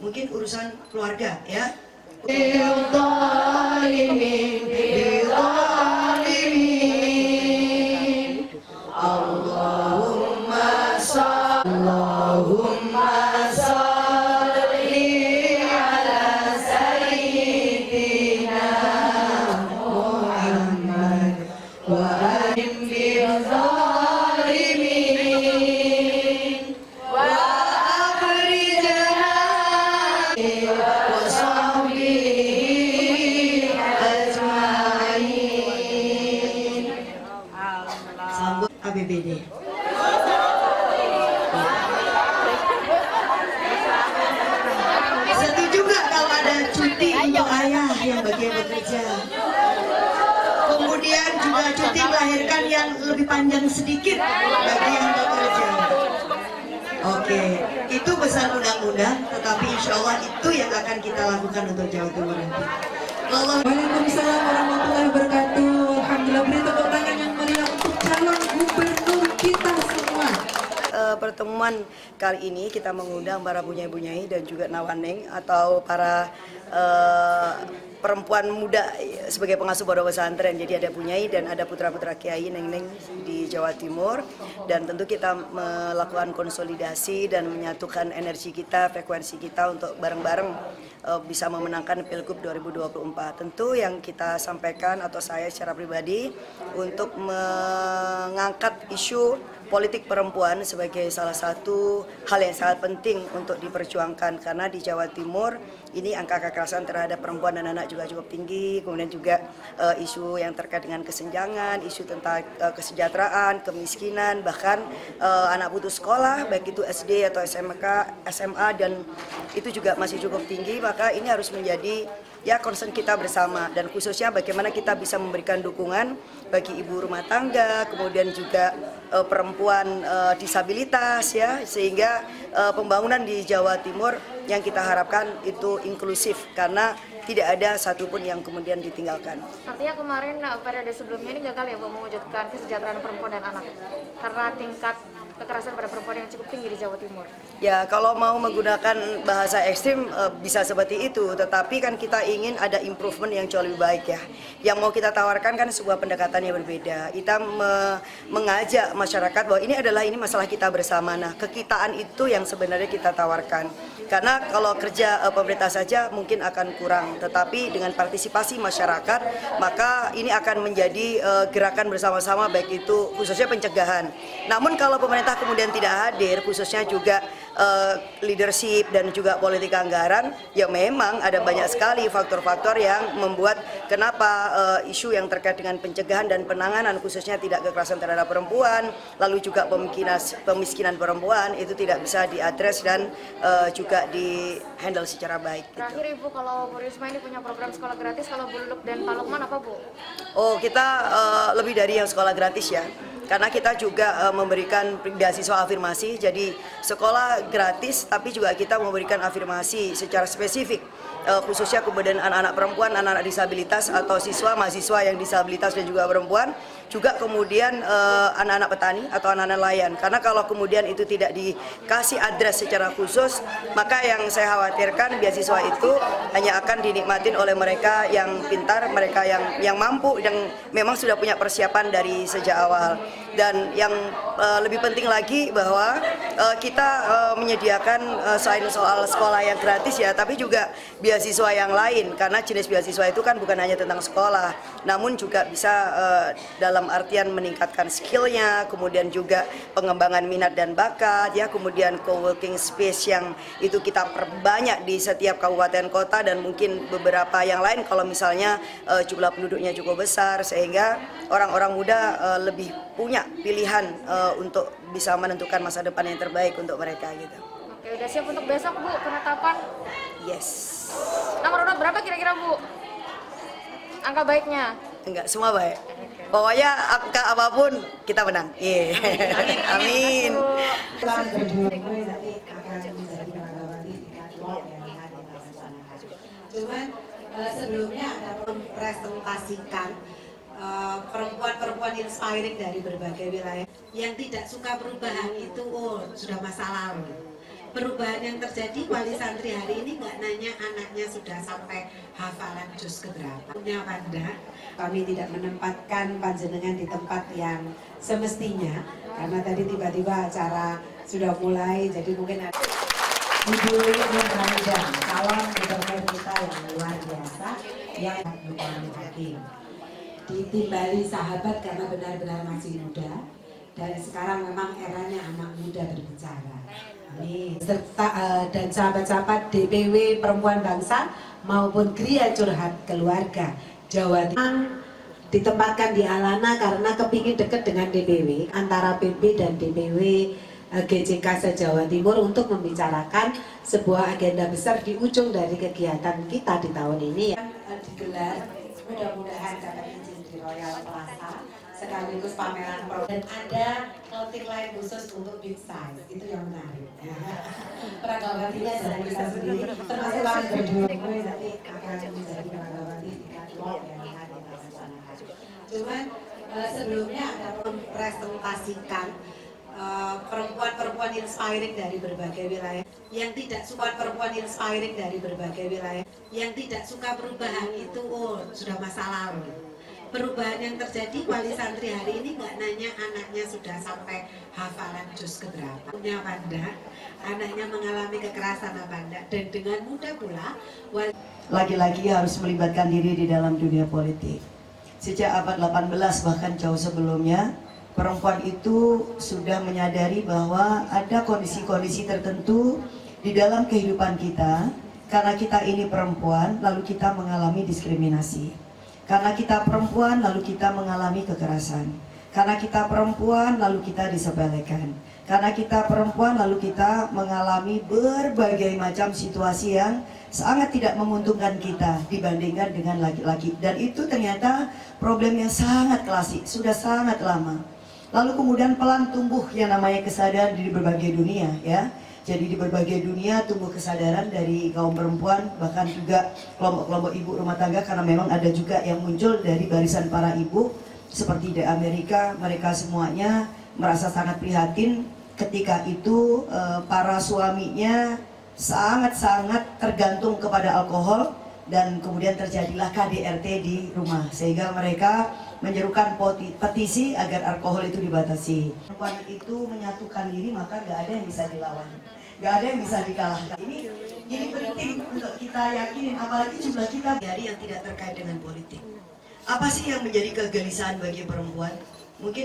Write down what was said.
mungkin urusan keluarga ya. Allahumma sholli ala sayyidina Muhammad wa alim bil zalimin wa akhrijna wa sahbihi ajma'in. Sambut ABBD. Setuju nggak kalau ada cuti untuk ayah yang bagian bekerja? Kemudian juga cuti melahirkan yang lebih panjang sedikit bagi yang bekerja. Oke, itu pesan undang-undang, tetapi insya Allah itu yang akan kita lakukan untuk Jawa Timur nanti. Waalaikumsalam warahmatullahi wabarakatuh. Alhamdulillah, beri tepuk tangan yang meriah untuk calon gubernur kita semua. Pertemuan kali ini kita mengundang para bunyai-bunyai dan juga nawaneng atau para perempuan muda sebagai pengasuh pondok pesantren. Jadi ada bunyai dan ada putra-putra kiai neng-neng di Jawa Timur, dan tentu kita melakukan konsolidasi dan menyatukan energi kita, frekuensi kita untuk bareng-bareng bisa memenangkan Pilgub 2024. Tentu yang kita sampaikan atau saya secara pribadi untuk mengangkat isu politik perempuan sebagai salah satu hal yang sangat penting untuk diperjuangkan, karena di Jawa Timur ini angka kekerasan terhadap perempuan dan anak juga cukup tinggi. Kemudian juga isu yang terkait dengan kesenjangan, isu tentang kesejahteraan, kemiskinan, bahkan anak putus sekolah baik itu SD atau SMK, SMA, dan itu juga masih cukup tinggi. Maka ini harus menjadi ya concern kita bersama, dan khususnya bagaimana kita bisa memberikan dukungan bagi ibu rumah tangga, kemudian juga perempuan disabilitas ya, sehingga pembangunan di Jawa Timur yang kita harapkan itu inklusif, karena tidak ada satupun yang kemudian ditinggalkan. Artinya kemarin periode sebelumnya ini gagal ya Bu mewujudkan kesejahteraan perempuan dan anak karena tingkat kekerasan pada perempuan yang cukup tinggi di Jawa Timur. Ya, kalau mau menggunakan bahasa ekstrim bisa seperti itu, tetapi kan kita ingin ada improvement yang jauh lebih baik ya. Yang mau kita tawarkan kan sebuah pendekatan yang berbeda. Kita mengajak masyarakat bahwa ini masalah kita bersama. Nah, kekitaan itu yang sebenarnya kita tawarkan. Karena kalau kerja pemerintah saja mungkin akan kurang, tetapi dengan partisipasi masyarakat maka ini akan menjadi gerakan bersama-sama, baik itu khususnya pencegahan. Namun kalau pemerintah kemudian tidak hadir, khususnya juga leadership dan juga politik anggaran, ya memang ada banyak sekali faktor-faktor yang membuat kenapa isu yang terkait dengan pencegahan dan penanganan khususnya tidak kekerasan terhadap perempuan, lalu juga pemiskinan perempuan itu tidak bisa diadres dan juga di handle secara baik. Terakhir Ibu, kalau Bu Risma ini punya program sekolah gratis, kalau Bu Luluk dan Pak Lukman apa Bu? Oh, kita lebih dari yang sekolah gratis ya. Karena kita juga memberikan beasiswa afirmasi, jadi sekolah gratis tapi juga kita memberikan afirmasi secara spesifik, khususnya kemudian anak-anak perempuan, anak-anak disabilitas atau siswa, mahasiswa yang disabilitas dan juga perempuan, juga kemudian anak-anak petani atau anak-anak nelayan. Karena kalau kemudian itu tidak dikasih address secara khusus, maka yang saya khawatirkan beasiswa itu hanya akan dinikmatin oleh mereka yang pintar, mereka yang mampu, yang memang sudah punya persiapan dari sejak awal. Dan yang lebih penting lagi bahwa kita menyediakan selain soal sekolah yang gratis ya, tapi juga beasiswa yang lain, karena jenis beasiswa itu kan bukan hanya tentang sekolah, namun juga bisa dalam artian meningkatkan skillnya, kemudian juga pengembangan minat dan bakat ya, kemudian co-working space yang itu kita perbanyak di setiap kabupaten kota, dan mungkin beberapa yang lain kalau misalnya jumlah penduduknya cukup besar, sehingga orang-orang muda lebih punya pilihan untuk bisa menentukan masa depan yang terbaik untuk mereka gitu. Oke, udah siap untuk besok Bu penetapan? Yes. Nomor urut berapa kira-kira Bu? Angka baiknya? Enggak, semua baik. Pokoknya angka apapun kita menang. Yeah. Amin. Cuman sebelumnya ada mempresentasikan perempuan-perempuan inspiring dari berbagai wilayah yang tidak suka perubahan itu sudah masa lalu. Perubahan yang terjadi, wali santri hari ini nggak nanya anaknya sudah sampai hafalan juz keberapa. Punya Panda, kami tidak menempatkan panjenengan di tempat yang semestinya, karena tadi tiba-tiba acara sudah mulai, jadi mungkin ada Ibu Nurhaliza, calon gubernur kita yang luar biasa, yang Lukman Hakim. Ditimbali sahabat karena benar-benar masih muda, dan sekarang memang eranya anak muda berbicara. Amin. Serta dan sahabat-sahabat DPW Perempuan Bangsa maupun Gria Curhat Keluarga Jawa Timur ditempatkan di Alana karena kepingin dekat dengan DPW antara PP dan DPW GCK se-Jawa Timur untuk membicarakan sebuah agenda besar di ujung dari kegiatan kita di tahun ini yang digelar. Mudah-mudahan dapat izin di Royal Plaza sekaligus pameran produk dan ada clothing line khusus untuk big size, itu yang menarik. Peragawatinya sudah bisa sendiri, termasuk kami berdua nanti akan menjadi peragawati di katalog yang akan kita laksanakan. Cuman sebelumnya ada mempresentasikan perempuan-perempuan inspiring dari berbagai wilayah yang tidak suka perempuan inspiring dari berbagai wilayah yang tidak suka perubahan itu sudah masa lalu. Perubahan yang terjadi, wali santri hari ini nggak nanya anaknya sudah sampai hafalan juz keberapa. Punya Panda, anaknya mengalami kekerasan apa enggak, dan dengan mudah pula laki-laki harus melibatkan diri di dalam dunia politik. Sejak abad 18 bahkan jauh sebelumnya, perempuan itu sudah menyadari bahwa ada kondisi-kondisi tertentu di dalam kehidupan kita. Karena kita ini perempuan, lalu kita mengalami diskriminasi. Karena kita perempuan, lalu kita mengalami kekerasan. Karena kita perempuan, lalu kita disepelekan. Karena kita perempuan, lalu kita mengalami berbagai macam situasi yang sangat tidak menguntungkan kita dibandingkan dengan laki-laki. Dan itu ternyata problem yang sangat klasik, sudah sangat lama. Lalu kemudian pelan tumbuh yang namanya kesadaran di berbagai dunia, ya. Jadi di berbagai dunia tumbuh kesadaran dari kaum perempuan, bahkan juga kelompok-kelompok ibu rumah tangga, karena memang ada juga yang muncul dari barisan para ibu seperti di Amerika. Mereka semuanya merasa sangat prihatin ketika itu para suaminya sangat-sangat tergantung kepada alkohol, dan kemudian terjadilah KDRT di rumah, sehingga mereka menyerukan petisi agar alkohol itu dibatasi. Perempuan itu menyatukan diri, maka gak ada yang bisa dilawan, gak ada yang bisa dikalahkan. Ini penting untuk kita yakinin, apalagi jumlah kita dari yang tidak terkait dengan politik. Apa sih yang menjadi kegelisahan bagi perempuan? Mungkin